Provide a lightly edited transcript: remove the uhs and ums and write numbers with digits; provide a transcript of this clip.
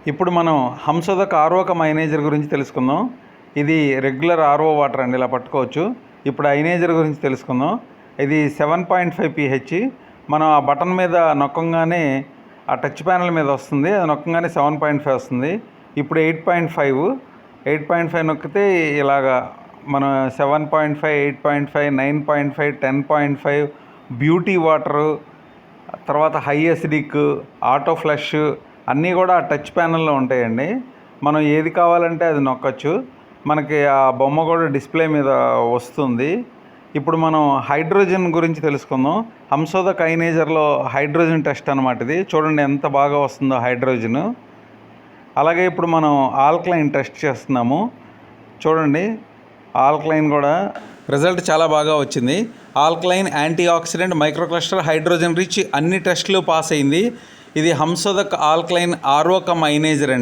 ఇప్పుడు మనం హంసోదక్ RO cum ఐనేజర్ గురించి తెలుసుకుందాం. ఇది రెగ్యులర్ ఆర్ఓ వాటర్ అండి, ఇలా పట్టుకోవచ్చు. ఇప్పుడు ఐనేజర్ గురించి తెలుసుకుందాం. ఇది 7.5 pH. మనం ఆ బటన్ మీద నొక్కంగానే ఆ టచ్ ప్యానల్ మీద వస్తుంది, అది నొక్కంగానే 7.5 వస్తుంది. ఇప్పుడు 8.5 నొక్కితే ఇలాగా మనం 7.5, 8.5, 9.5, 10.5 బ్యూటీ వాటరు, తర్వాత హై అసిడిక్, ఆటో ఫ్లష్ అన్నీ కూడా ఆ టచ్ ప్యానల్లో ఉంటాయండి. మనం ఏది కావాలంటే అది నొక్కచ్చు. మనకి ఆ బొమ్మ కూడా డిస్ప్లే మీద వస్తుంది. ఇప్పుడు మనం హైడ్రోజన్ గురించి తెలుసుకుందాం. హంసోదక్ ఐనేజర్లో హైడ్రోజన్ టెస్ట్ అనమాట ఇది. చూడండి ఎంత బాగా వస్తుందో హైడ్రోజన్. అలాగే ఇప్పుడు మనం ఆల్కలైన్ టెస్ట్ చేస్తున్నాము. చూడండి, ఆల్కలైన్ కూడా రిజల్ట్ చాలా బాగా వచ్చింది. Alkaline, anti oxidant, microcluster, hydrogen rich అన్ని టెస్టులు పాస్ అయింది. ఇది Hamsodak alkaline RO cum ioniser అండి.